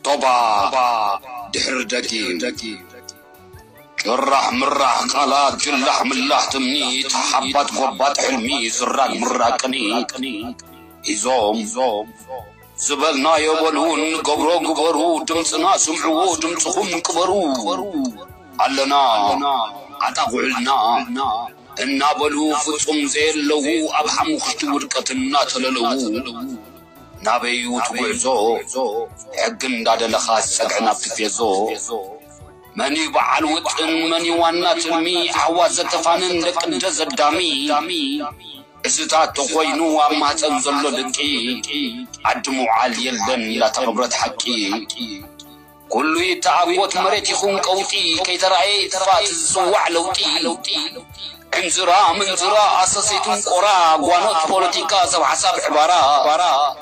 طبا دحر دقي جراح مراح قالات جلح ملاح تمنيت حبات غبات حلمي زراق مراقني إزوم زبلنا يبلون قبرو دمتنا سمعو دمتهم كبرو علنا عتقعلنا إنا بلو فتم زيلو أبحم خشتو ورقتنا تللو نابيو تبعزو حقن داد لخاس سقعنا بتفيزو مني بعل وطن مني وانا تلمي حوازة تفانن لك اندز الدامي إزتات تغوينو وما تنزل لكي عدمو عالي يلدن لا تقبرت حكي كله يتعبوت مريت يخون قوتي كي ترعي تفات الزوع لوتي انزرا منزرا أساسيتون قرا قوانوت بوليتيكا سو حساب عبارة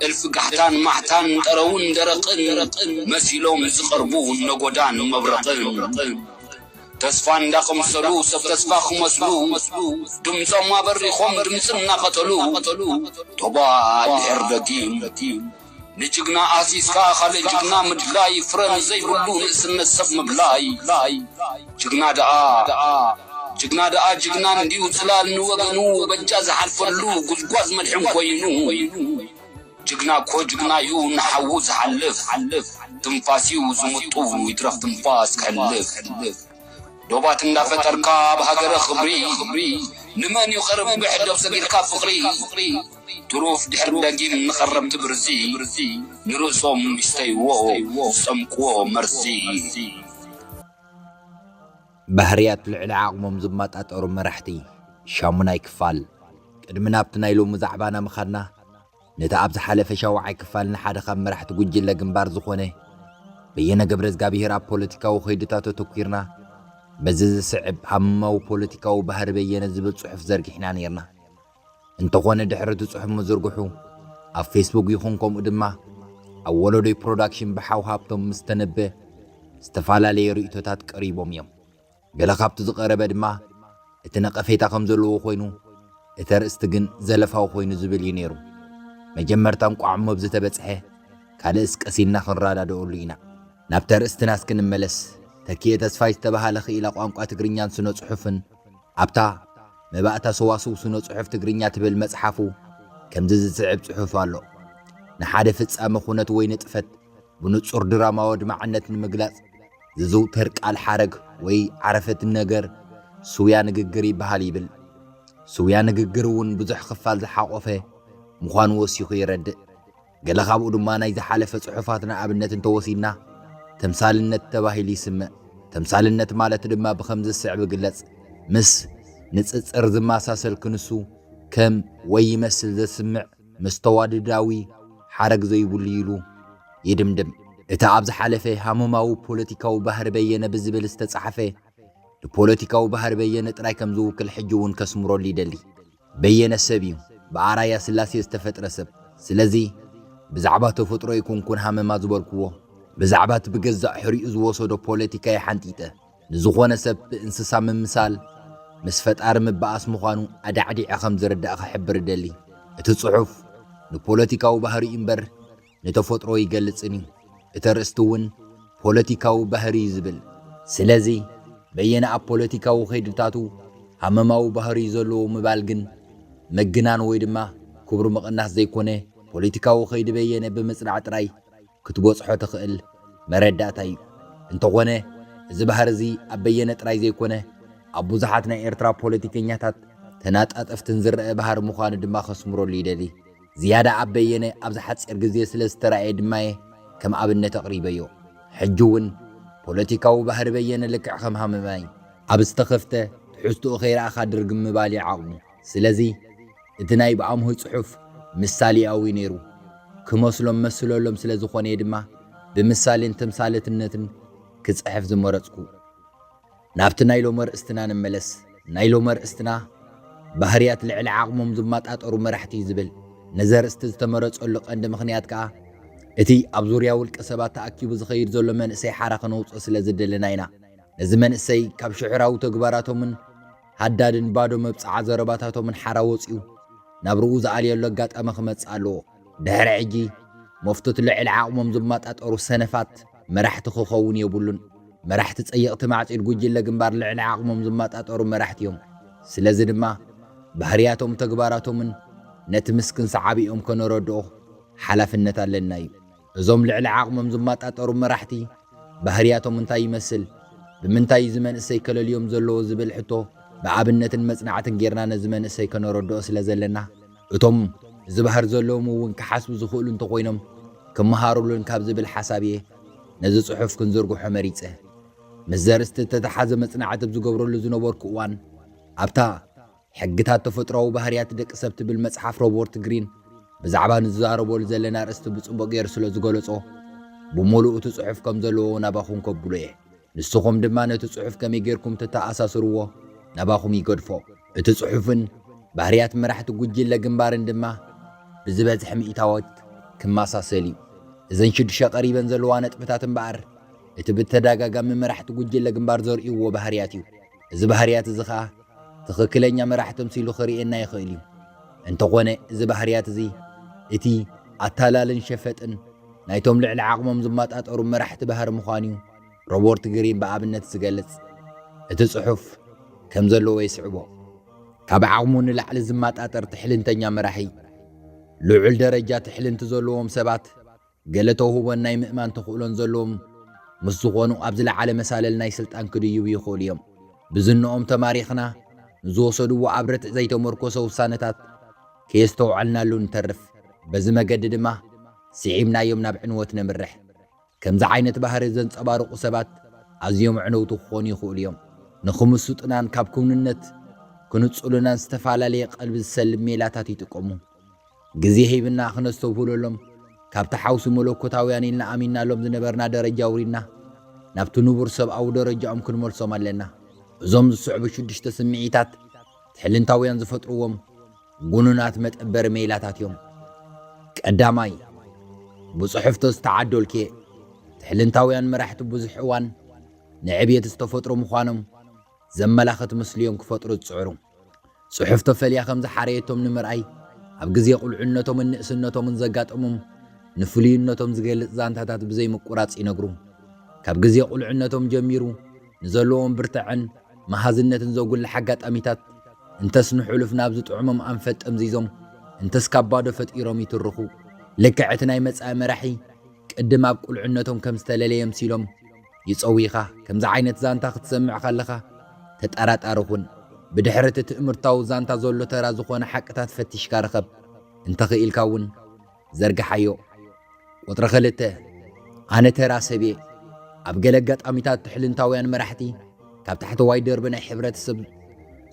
الف قحتان محتان ترون درقن مسيلوم زقربون نقودان مبرقن تسفان داخم سلو سف تسفاخ مسلو دمزا ما بريخوم دمزنا قتلو طبا الهر دقيم نجقنا آسيسكا خالي جقنا مدلاي فرن زي هلو نسن السف مبلاي جقنا دعا جقنا نديو تلال نوغنو بنجاز حالفلو قزقواز مدحم كوينو جقنا يو نحوز حلف تنفاسيو زمطو يترف تنفاس كحلف دوبات فتركا بهاجر خبري نمان يخرب بحد وسبيلكا فقري تروف دحر داقين نخرب تبرزي نروسهم يستيوو سمكو مرسي بهريات العلاق ممزمات أطور مرحتي شامنا يكفال قدمنا بتنايلو مزعبانا مخدنا نتا أبز حالف شوعي كفال نحاد خام مرحت قجل لقنبار زخونه بينا قبرز قابيهر أب بوليتيكا وخيدتاتو تكيرنا بزز صعب همو بوليتيكا وبهر بينا زبل صحف زرق حنا نيرنا انتقوانا دحرتو صحف مزرقحو أب فيسبوك يخونكم قدما أولو دي برودكشن بحاو هابتم مستنبه استفالا لي رؤيتوتات قريبهم يوم قال خابت زقربه دما اتنقفيتا خمزلو خوينو اتر استقن زلفاو خوينو زبل ينيرو مجمرتان قعمو بزتبصحه كالس قسينا خنرادا دولينا نابتر استناس كنملس تكيه تسفاي تبهال خيلا قانقا تግርኛን ስነ ጽሑፍን አብታ መባእታ ሰዋስው ስነ ጽሑፍ ትግርኛ ትብል መጽሐፉ ከምዚ ዝጽዕብ ጽሑፍ ኣሎ ንሓደ ፍጻመ ኩነት ወይ ንጥፈት ብንጹር ድራማዊ ድማዕነት ንምግላጽ ዝዝውተር ቃል ሓረግ ወይ ዓረፈት ነገር ስውያ ንግግር ይበሃል ይብል ስውያ ንግግር እውን ብዙሕ ክፋል ዝሓቆፈ ምዃኑ ወሲኹ ይረድእ ገለ ካብኡ ድማ ናይ ዝሓለፈ ጽሑፋትና ኣብነት እንተወሲድና ተምሳልነት ተባሂሉ ይስምዕ ተምሳልነት ማለት ድማ ብኸምዚ ዝስዕብ ግለጽ ምስ ንጽጽር ዝማሳሰል ክንሱ ከም ወይ ይመስል ዘስምዕ መስተዋድዳዊ ሓረግ ዘይብሉ ኢሉ ይድምድም እታ ኣብ ዝሓለፈ ሃመማዊ ፖለቲካዊ ባህር በየነ ብዝብል ዝተጻሕፈ ንፖለቲካዊ ባህር በየነ ጥራይ ከም ዝውክል ሕጂ እውን ከስምረሉ ይደሊ በየነ ሰብ እዩ በአራያ ስላሴ ዝተፈጥረ ሰብ ስለዚ ብዛዕባ ተፈጥሮ ይኩንኩን ሃመማ ዝበልክዎ ብዛዕባ ትብገዛእ ሕሪኡ ዝወሰዶ ፖለቲካ ይሓንጢጠ ንዝኾነ ሰብ እንስሳ ምምሳል ምስ ፈጣሪ ምባኣስ ምዃኑ ኣዳዕዲዐ ከም ዝርዳእ ክሕብር ደሊ እቲ ጽሑፍ ንፖለቲካዊ ባህሪ እምበር ንተፈጥሮ ይገልጽን እዩ እቲ ርእስቲ እውን ፖለቲካዊ ባህሪ ዝብል ስለዚ በየነ ኣብ ፖለቲካዊ ኸይድታቱ ሃመማዊ ባህሪ ዘለዎ ምባል ግን መግናን ወይ ድማ ክብሪ መቕናት ዘይኮነ ፖለቲካዊ ኸይዲ በየነ ብምጽናዕ ጥራይ ክትበጽሖ ትኽእል መረዳእታ እዩ እንተኾነ እዚ ባህር እዚ ኣብ በየነ ጥራይ ዘይኮነ ኣብ ብዙሓት ናይ ኤርትራ ፖለቲከኛታት ተናጣጠፍትን ዝርአ ባህር ምዃኑ ድማ ከስምረሉ ይደሊ ዝያዳ ኣብ በየነ ኣብ ዝሓፂር ግዜ ስለ ዝተረኣየ ድማየ ከም ኣብነት ኣቕሪበዮ ሕጂ እውን ፖለቲካዊ ባህር በየነ ልክዕ ከም ሃመማይ ኣብ ዝተኸፍተ ትሕዝትኡ ኸይረኣኻ ድርግም ምባል ይዓቕሙ ስለዚ እቲ ናይ ብኣምሆ ጽሑፍ ምሳሌያዊ ነይሩ ክመስሎም መስለሎም ስለ ዝኾነ ድማ ብምሳሌን ተምሳሌትነትን ክጽሕፍ ዝመረጽኩ ናብቲ ናይ ሎሚ ርእስትና ንመለስ ናይ ሎሚ ርእስትና ባህርያት ልዕሊ ዓቕሞም ዝማጣጠሩ መራሕቲ ዝብል ነዘርእስቲ ዝተመረጸሉ ቀንዲ ምኽንያት ከዓ እቲ ኣብ ዙርያ ውልቀ ሰባት ተኣኪቡ ዝኸይድ ዘሎ መንእሰይ ሓራ ክነውፅኦ ስለ ዝደለና ኢና ነዚ መንእሰይ ካብ ሽዕራዊ ተግባራቶምን ሃዳድን ባዶ መብፅዓ ዘረባታቶምን ሓራ ወፂኡ ናብ ርኡ ዝኣልየሉ ኣጋጣሚ ክመጽእ ኣለዎ ድሕሪ ሕጂ مفتوت لعل عقمم زمات أطورو سنفات مرحت خخون يبولون مرحت تسيقت معت الجوجل لجنبار لعل عقمم زمات أطورو مرحت يوم سلازد ما بحرياتهم تجباراتهم من نتمسكن صعابيهم كانوا ردوه حلف النتا للنايب زوم لعل عقمم زمات أطورو مرحتي بحرياتهم من تاي مسل بمنتاي زمن السيكل اليوم زلو زبل حتو بعابنة المصنعة غيرنا نزمن السيكل ردو سلازلنا اتم زبحر زلوم وون كحسب زخول انت قوينم كمهارولن كاب زبل حسابيه نزي صحف كنزرغو حمريصه مزارست تتحاز مصنعة بزغبرلو زنبر كوان ابتا حقታት ተፈጥሮው ባህሪያት ደቅ ሰብት ብል መጽሐፍ ሮበርት ግሪን በዛዕባ ንዛረቦል ዘለና ርስት ብጽቡቅ ገይሩ ስለ ዝገለጾ ብሙሉእ እቲ ጽሑፍ ከም ዘለዎ ናባኹም ከብሉ እየ ንስኹም ድማ ነቲ ጽሑፍ ከመይ ጌርኩም ተተኣሳስርዎ ናባኹም ይገድፎ እቲ ጽሑፍን ባህሪያት መራሕቲ ጉጅለ ግንባርን ድማ ብዝበዝሕ ሚእታወት ክማሳሰል እዩ እዘን ሽዱሽተ ቀሪበን ዘለዋ ነጥብታት እምበኣር እቲ ብተደጋጋሚ መራሕቲ ጉጅለ ግንባር ዘርእይዎ ባህሪያት እዩ እዚ ባህሪያት እዚ ከዓ ትኽክለኛ መራሕቶም ሲሉ ኽሪኤና ይኽእል እዩ እንተኾነ እዚ ባህሪያት እዚ እቲ ኣታላልን ሸፈጥን ናይቶም ልዕሊ ዓቕሞም ዝማጣጠሩ መራሕቲ ባህሪ ምዃኑ ሮበርት ግሪን ብኣብነት ዝገልጽ እቲ ጽሑፍ ከም ዘለዎ ይስዕቦ ካብ ዓቕሙ ንላዕሊ ዝማጣጠር ትሕልንተኛ መራሒ ልዑል ደረጃ ትሕልንቲ ዘለዎም ሰባት ገለ ተውህቦን ናይ ምእማን ተኽእሎን ዘለዎም ምስ ዝኾኑ ኣብ ዝለዓለ መሳለል ናይ ስልጣን ክድይቡ ይኽእሉ እዮም ብዝንኦም ተማሪኽና ንዝወሰድዎ ኣብ ርትዕ ዘይተመርኮሰ ውሳነታት ከየስተውዓልናሉ ንተርፍ በዚ መገዲ ድማ ስዒብናዮም ናብ ዕንወት ነምርሕ ከምዚ ዓይነት ባህሪ ዘንጸባርቑ ሰባት ኣዝዮም ዕነውቲ ክኾኑ ይኽእሉ እዮም ንኽምሱጥናን ካብ ክውንነት ክንጹሉናን ዝተፈላለየ ቀልቢ ዝሰልብ ሜላታት ይጥቀሙ ግዜ ሂብና ክነስተውህለሎም ካብቲ ሓውሲ መለኮታውያን ኢልና ኣሚንናሎም ዝነበርና ደረጃ ውሪድና ናብቲ ንቡር ሰብኣዊ ደረጃኦም ክንመልሶም ኣለና እዞም ዝስዕቡ ሽዱሽተ ስምዒታት ትሕልንታውያን ዝፈጥርዎም ጉኑናት መጠበሪ ሜላታት እዮም ቀዳማይ ብጽሑፍቶ ዝተዓደልኬ ትሕልንታውያን መራሕቲ ብዙሕ እዋን ንዕብየት ዝተፈጥሩ ምዃኖም ዘመላኽት ምስልዮም ክፈጥሩ ዝጽዕሩ ጽሑፍቶ ፈልያ ከም ዝሓረየቶም ንምርኣይ ኣብ ግዜ ቁልዕነቶምን ንእስነቶምን ዘጋጠሞም ንፍሉይነቶም ዝገልጽ ዛንታታት ብዘይምቁራጽ ይነግሩ ካብ ግዜ ቁልዕነቶም ጀሚሩ ንዘለዎም ብርትዕን መሃዝነትን ዘጉልሕ ኣጋጣሚታት እንተስ ንሕሉፍ ናብ ዝጥዕሞም ኣንፈት ጠምዚዞም እንተስ ካብ ባዶ ፈጢሮም ይትርኹ ልክዕ እቲ ናይ መጻኢ መራሒ ቅድም ኣብ ቁልዕነቶም ከም ዝተለለየ ምሲሎም ይጸዊኻ ከምዚ ዓይነት ዛንታ ክትሰምዕ ከለኻ ተጠራጣርኹን ብድሕሪ እቲ ትእምርታዊ ዛንታ ዘሎ ተራ ዝኾነ ሓቅታት ፈቲሽካ ረኸብ እንተኽኢልካ እውን ዘርግሓዮ ቁጥሪ 2 ኣነ ተራ ሰብ እየ ኣብ ገለ ኣጋጣሚታት ትሕልንታውያን መራሕቲ ካብ ታሕተዋይ ደርቢ ናይ ሕብረተሰብ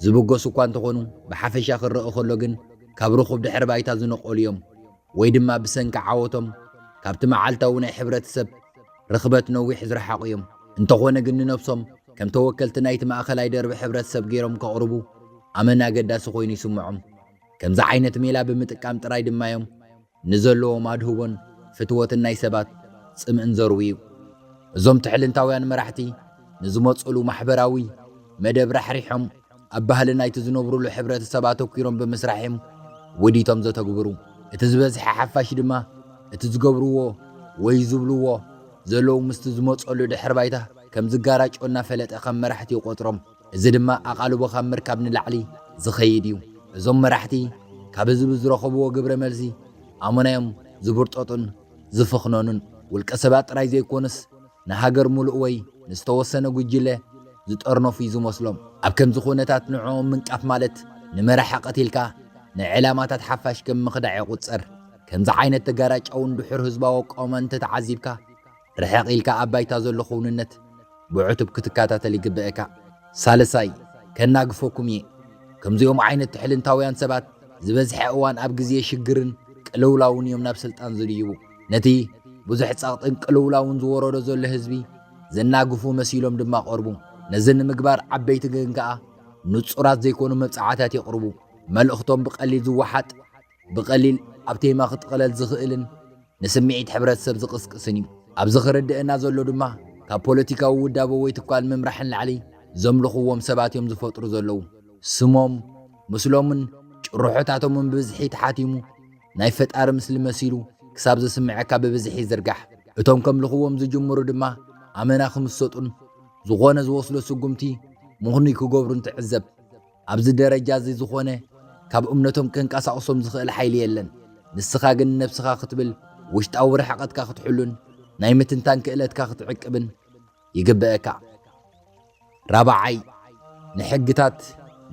ዝብገሱ እኳ እንተኾኑ ብሓፈሻ ክረአ ከሎ ግን ካብ ርኹብ ድሕሪ ባይታ ዝነቐሉ እዮም ወይ ድማ ብሰንኪ ዓወቶም ካብቲ መዓልታዊ ናይ ሕብረተሰብ ርኽበት ነዊሕ ዝረሓቑ እዮም እንተኾነ ግን ንነብሶም ከም ተወከልቲ ናይቲ ማእኸላይ ደርቢ ሕብረተሰብ ገይሮም ከቕርቡ ኣመና ኣገዳሲ ኮይኑ ይስምዖም ከምዚ ዓይነት ሜላ ብምጥቃም ጥራይ ድማ እዮም ንዘለዎም ኣድህቦን ፍትወትን ናይ ሰባት ጽምእን ዘርው እዩ እዞም ትሕልንታውያን መራሕቲ ንዝመጸሉ ማሕበራዊ መደብ ራሕሪሖም ኣብ ባህሊ ናይቲ ዝነብሩሉ ሕብረተሰብ ኣተኲሮም ብምስራሕም ወዲቶም ዘተግብሩ እቲ ዝበዝሐ ሓፋሽ ድማ እቲ ዝገብርዎ ወይ ዝብልዎ ዘለዉ ምስቲ ዝመጸሉ ድሕሪ ባይታ ከም ዝጋራጮና ፈለጠ ከም መራሕቲ ይቖጥሮም እዚ ድማ ኣቓልቦ ካብ ምርካብ ንላዕሊ ዝኸይድ እዩ እዞም መራሕቲ ካብ ህዝቢ ዝረኸብዎ ግብረ መልሲ ኣሞናዮም ዝብርጠጡን ዝፍኽነኑን ውልቀ ሰባት ጥራይ ዘይኮንስ ንሃገር ሙሉእ ወይ ንዝተወሰነ ጉጅለ ዝጠርነፉ እዩ ዝመስሎም ኣብ ከምዚ ኩነታት ንዕኦም ምንቃፍ ማለት ንመራሒ ቀቲልካ ንዕላማታት ሓፋሽ ከም ምኽዳዕ ይቝጸር ከምዚ ዓይነት ተጋራጫውን ድሑር ህዝባዊ ኣቃውማ እንተተዓዚብካ ርሕቕ ኢልካ ኣብ ባይታ ዘሎ ኽውንነት ብዕቱብ ክትከታተል ይግብአካ ሳልሳይ ከናግፈኩም እየ ከምዚኦም ዓይነት ትሕልንታውያን ሰባት ዝበዝሐ እዋን ኣብ ግዜ ሽግርን ቅልውላውን እዮም ናብ ስልጣን ዝድይቡ ነቲ ብዙሕ ጸቕጥን ቅልውላውን ዝወረዶ ዘሎ ህዝቢ ዘናግፉ መሲሎም ድማ ቐርቡ ነዚ ንምግባር ዓበይቲ ግን ከዓ ንጹራት ዘይኮኑ መብጻዕታት የቕርቡ መልእኽቶም ብቐሊል ዝወሓጥ ብቐሊል ኣብ ቴማ ክትቕለል ዝኽእልን ንስምዒት ሕብረተሰብ ዝቕስቅስን እዩ ኣብዚ ክርድአና ዘሎ ድማ ካብ ፖለቲካዊ ውዳበ ወይ ትኳል ምምራሕን ላዕሊ ዘምልኽዎም ሰባት እዮም ዝፈጥሩ ዘለዉ ስሞም ምስሎምን ጭርሖታቶምን ብብዝሒ ተሓቲሙ ናይ ፈጣሪ ምስሊ መሲሉ ክሳብ ዝስምዐካ ብብዝሒ ይዝርጋሕ እቶም ከም ልኽዎም ዝጅምሩ ድማ ኣመና ክምሰጡን ዝኾነ ዝወስሎ ስጉምቲ ምኽኒ ክገብሩን ትዕዘብ ኣብዚ ደረጃ እዚ ዝኾነ ካብ እምነቶም ክንቀሳቕሶም ዝኽእል ሓይሊ የለን ንስኻ ግን ነብስኻ ክትብል ውሽጣዊ ርሕቐትካ ክትሕሉን ናይ ምትንታን ክእለትካ ክትዕቅብን ይግብአካ ራብዓይ ንሕግታት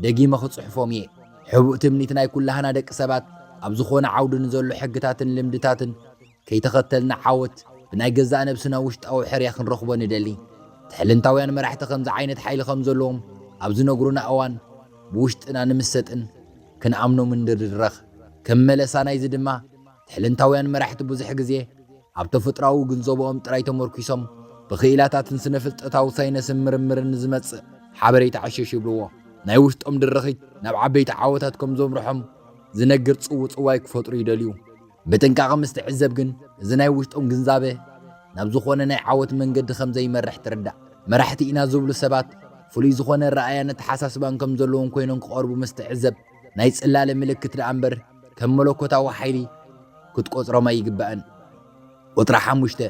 ደጊመ ክጽሕፎም እየ ሕቡእ ትምኒት ናይ ኩላህና ደቂ ሰባት ኣብ ዝኾነ ዓውዲ ንዘሎ ሕግታትን ልምድታትን ከይተኸተልና ዓወት ብናይ ገዛእ ነብስና ውሽጣዊ ሕርያ ክንረኽቦ ንደሊ ትሕልንታውያን መራሕቲ ከምዚ ዓይነት ሓይሊ ከም ዘለዎም ኣብ ዝነግሩና እዋን ብውሽጥና ንምሰጥን ክንኣምኖም እንድርረኽ ከም መለሳና እዚ ድማ ትሕልንታውያን መራሕቲ ብዙሕ ግዜ ኣብ ተፈጥራዊ ግንዘቦኦም ጥራይ ተመርኪሶም ብኽኢላታትን ስነ ፍልጠታዊ ሳይነስን ምርምርን ዝመጽእ ሓበሬታ ዓሸሽ ይብልዎ ናይ ውሽጦም ድርኺት ናብ ዓበይቲ ዓወታት ከም ዘምርሖም ዝነግር ጽውጽዋይ ክፈጥሩ ይደልዩ ብጥንቃቐ ምስ ትዕዘብ ግን እዚ ናይ ውሽጦም ግንዛቤ ናብ ዝኾነ ናይ ዓወት መንገዲ ከም ዘይመርሕ ትርዳእ መራሕቲ ኢና ዝብሉ ሰባት ፍሉይ ዝኾነ ረኣያን ኣተሓሳስባን ከም ዘለዎም ኮይኖም ክቐርቡ ምስ ትዕዘብ ናይ ጽላለ ምልክት ደኣ እምበር ከም መለኮታዊ ሓይሊ ክትቆጽሮም ኣይግባእን ቁጥሪ 5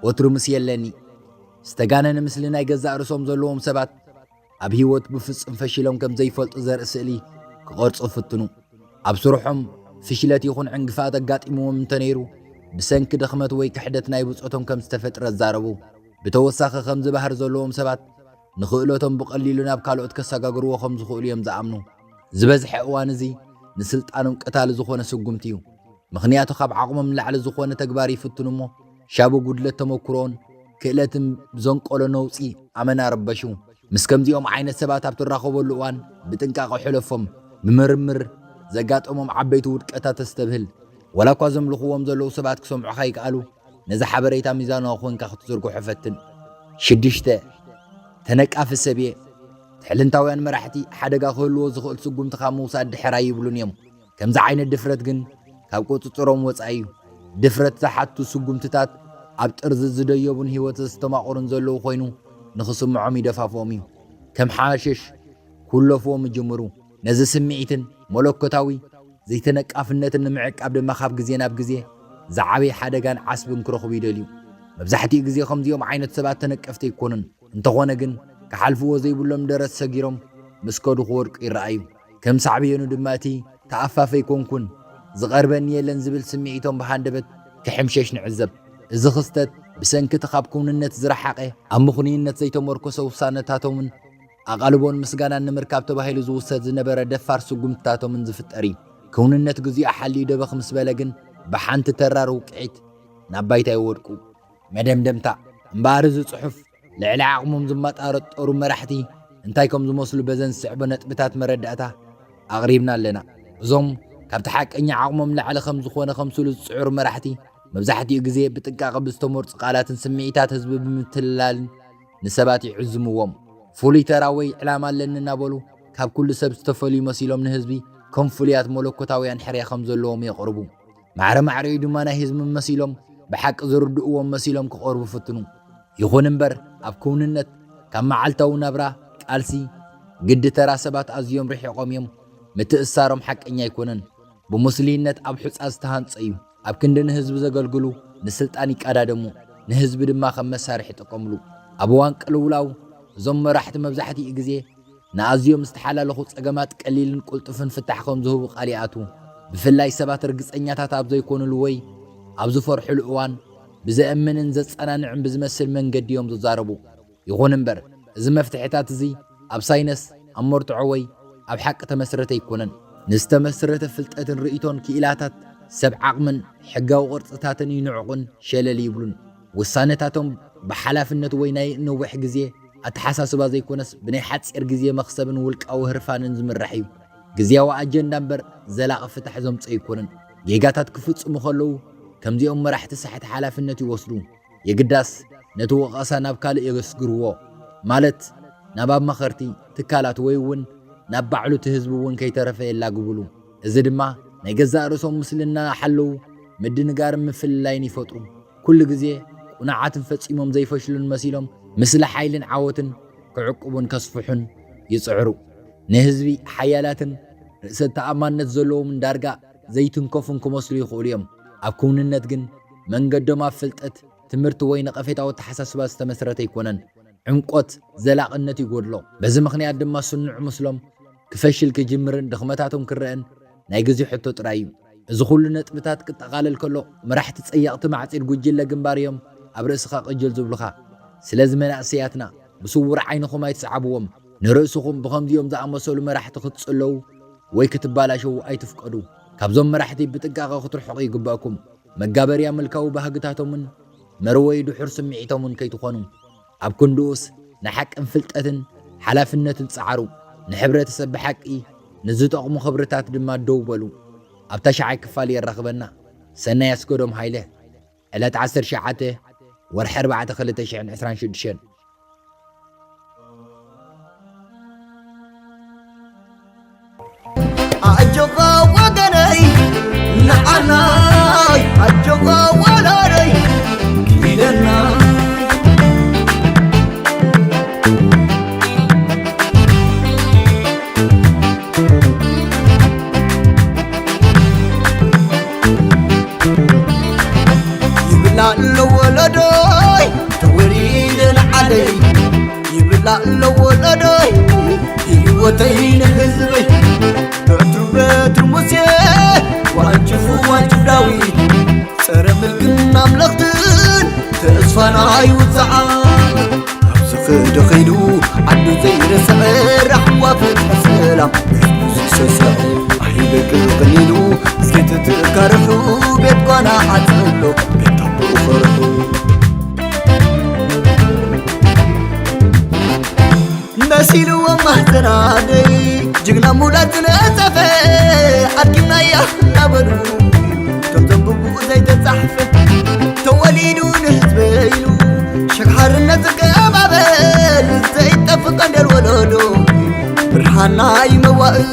ወትሩ ምስ የለኒ ዝተጋነነ ምስሊ ናይ ገዛእ ርእሶም ዘለዎም ሰባት ኣብ ህይወት ብፍጹም ፈሽሎም ከም ዘይፈልጡ ዘርኢ ስእሊ ክቐርጹ ፍትኑ ኣብ ስርሖም ፍሽለት ይኹን ዕንግፋት ኣጋጢምዎም እንተነይሩ ብሰንኪ ድኽመት ወይ ክሕደት ናይ ብጾቶም ከም ዝተፈጥረ ዛረቡ ብተወሳኺ ከም ዝበሃር ዘለዎም ሰባት ንኽእለቶም ብቐሊሉ ናብ ካልኦት ከሰጋግርዎ ከም ዝኽእሉ እዮም ዝኣምኑ ዝበዝሐ እዋን እዚ ንስልጣኖም ቀታሊ ዝኾነ ስጉምቲ እዩ ምኽንያቱ ካብ ዓቕሞም ንላዕሊ ዝኾነ ተግባር ይፍትኑ እሞ ሻቡ ጉድለት ተመክሮን ክእለትን ብዘንቆሎ ነውፂ ኣመና ረበሹ ምስ ከምዚኦም ዓይነት ሰባት ኣብ ትራኸበሉ እዋን ብጥንቃቐ ሕለፎም ብምርምር ዘጋጠሞም ዓበይቲ ውድቀታት ተስተብህል ወላ እኳ ዘምልኽዎም ዘለዉ ሰባት ክሰምዑኻ ይከኣሉ ነዚ ሓበሬታ ሚዛናዊ ኮንካ ክትዝርግሖ ፈትን 6 ተነቃፊ ሰብየ ትሕልንታውያን መራሕቲ ሓደጋ ክህልዎ ዝኽእል ስጉምትኻ ምውሳድ ድሕራ ይብሉን እዮም ከምዚ ዓይነት ድፍረት ግን ካብ ቁፅፅሮም ወፃኢ እዩ ድፍረት ዝሓቱ ስጉምትታት ኣብ ጥርዚ ዝደየቡን ህይወት ዝተማቑሩን ዘለዉ ኮይኑ ንኽስምዖም ይደፋፍዎም እዩ ከም ሓሸሽ ኩለፍዎም ይጅምሩ ነዚ ስምዒትን መለኮታዊ ዘይተነቃፍነትን ንምዕቃብ ድማ ካብ ግዜ ናብ ግዜ ዝዓበየ ሓደጋን ዓስብን ክረኽቡ ይደልዩ መብዛሕትኡ ግዜ ከምዚኦም ዓይነት ሰባት ተነቀፍቲ ይኮኑን እንተኾነ ግን ክሓልፍዎ ዘይብሎም ደረት ሰጊሮም ምስ ከዱ ክወድቁ ይረኣዩ ከም ሳዕብየኑ ድማ እቲ ተኣፋፈይ ኮንኩን ዝቐርበኒ የለን ዝብል ስምዒቶም ብሃንደበት ክሕምሸሽ ንዕዘብ እዚ ክስተት ብሰንኪቲ ካብ ክውንነት ዝረሓቐ ኣብ ምኽንይነት ዘይተመርኮሰ ውሳነታቶምን ኣቓልቦን ምስጋናን ንምርካብ ተባሂሉ ዝውሰድ ዝነበረ ደፋር ስጉምትታቶምን ዝፍጠር እዩ ክውንነት ግዚኡ ሓልዩ ደበኽ ምስ በለ ግን ብሓንቲ ተራር ውቅዒት ናብ ባይታ ይወድቁ መደምደምታ እምበኣር እዚ ጽሑፍ ልዕሊ ዓቕሞም ዝማጣረጠሩ መራሕቲ እንታይ ከም ዝመስሉ በዘን ዝስዕቦ ነጥብታት መረዳእታ ኣቕሪብና ኣለና እዞም ካብቲ ሓቀኛ ዓቕሞም ላዕሊ ከም ዝኾነ ከምስሉ ዝጽዕሩ መራሕቲ መብዛሕትኡ ግዜ ብጥንቃቐ ብዝተመርፁ ቃላትን ስምዒታት ህዝቢ ብምትልላልን ንሰባት ይዕዝምዎም ፍሉይ ተራ ወይ ዕላማ ኣለኒ እናበሉ ካብ ኩሉ ሰብ ዝተፈልዩ መሲሎም ንህዝቢ ከም ፍሉያት መለኮታውያን ሕርያ ከም ዘለዎም የቕርቡ ማዕረ ማዕረዩ ድማ ናይ ህዝቢ መሲሎም ብሓቂ ዝርድእዎም መሲሎም ክቐርቡ ፍትኑ ይኹን እምበር ኣብ ክውንነት ካብ መዓልታዊ ናብራ ቃልሲ ግዲ ተራ ሰባት ኣዝዮም ርሒቖም እዮም ምትእሳሮም ሓቀኛ ኣይኮነን ብሙስሊነት ኣብ ሑፃ ዝተሃንፀ እዩ ኣብ ክንዲ ንህዝቢ ዘገልግሉ ንስልጣን ይቀዳደሙ ንህዝቢ ድማ ከም መሳርሒ ይጥቀምሉ ኣብ እዋን ቅልውላው እዞም መራሕቲ መብዛሕትኡ ግዜ ንኣዝዮም ዝተሓላለኹ ፀገማት ቀሊልን ቁልጡፍን ፍታሕ ከም ዝህቡ ቃሊኣቱ ብፍላይ ሰባት ርግፀኛታት ኣብ ዘይኮኑሉ ወይ ኣብ ዝፈርሑሉ እዋን ብዘእምንን ዘጸናንዕን ብዝመስል መንገዲ እዮም ዝዛረቡ ይኹን እምበር እዚ መፍትሕታት እዚ ኣብ ሳይነስ ኣብ መርትዖ ወይ ኣብ ሓቂ ተመስረተ ኣይኮነን ንዝተመስረተ ፍልጠትን ርእይቶን ክኢላታት ሰብ ዓቕምን ሕጋዊ ቅርፅታትን ይንዕቑን ሸለል ይብሉን ውሳነታቶም ብሓላፍነት ወይ ናይ ነዊሕ ግዜ ኣተሓሳስባ ዘይኮነስ ብናይ ሓፂር ግዜ መኽሰብን ውልቃዊ ህርፋንን ዝምራሕ እዩ ግዜያዊ ኣጀንዳ እምበር ዘላቒ ፍታሕ ዘምፅእ ኣይኮነን ጌጋታት ክፍፅሙ ከለዉ ከምዚኦም መራሕቲ ሳሕቲ ሓላፍነት ይወስዱ የግዳስ ነቲ ወቐሳ ናብ ካልእ የገስግርዎ ማለት ናብ ኣማኸርቲ ትካላት ወይ እውን ናብ ባዕሉ እቲ ህዝቢ እውን ከይተረፈ የላግብሉ እዚ ድማ ናይ ገዛእ ርእሶም ምስልና ሓለዉ ምድንጋርን ምፍልላይን ይፈጥሩ ኩሉ ግዜ ቁናዓትን ፈፂሞም ዘይፈሽሉን መሲሎም ምስሊ ሓይልን ዓወትን ክዕቅቡን ከስፍሑን ይጽዕሩ ንህዝቢ ሓያላትን ርእሰ ተኣማንነት ዘለዎም ዳርጋ ዘይትንከፉን ክመስሉ ይኽእሉ እዮም أكوننت جن من قدم أفلتت تمرت وين قفيت أو تحسس بس تمسرت يكونن عمقت زلاق النتي يقول له بس مخني عدم ما صنع مسلم كفشل كجمرن دخمتاتهم كرئن نايجزي حتى ترايو إذا كل نتبتات كتقال الكلو مرحت تسيقت مع تصير جوجل لجنباريهم أبرس خاق الجل زبلخا سلازم نأسياتنا بصور عينكم ما يتسعبوهم نرأسكم بخم ديوم ذا أمسول مرحت ختصلو ويكتبالا شو أي تفقدو كابزوم مرحتي بتقاقا خطر حقي قباكم مقابر ياملكاو بهاقتاتهم من مرويدو حرس ميعيتهم كي تخونو أب كندوس نحك انفلتأتن حلافنة تسعرو نحبرة تسبح حقي نزيتو أقمو خبرتات دما دوبلو أب تشعي كفالي الرغبنا سنة يسكدهم هايله إلا تعسر شعاته ورحر بعد خلته شعن عسران شدشن أجوغا وغني نعناي أجوغا ولاري كيلنا يبلع الولداي توريد العلي يبلع الولداي هيوتين حزبي بتر موسى وانجف داويد سر ملكنا ملختن تسفانا يوزعان ابسخ دخيلو عدو زي رسعر رحوة فتح سلام سسا احيبك القليلو سكت تكارحو بيت قانا عتلو بيت عبو خرحو نسيلو ومهتنادي جغنا مولاتنا تفا حكينا يا نبرو تمزنبو زي تتحفة توليدو نهزبيلو شكحرنا تكابابل زي تفقن الولولو برحانا يموائل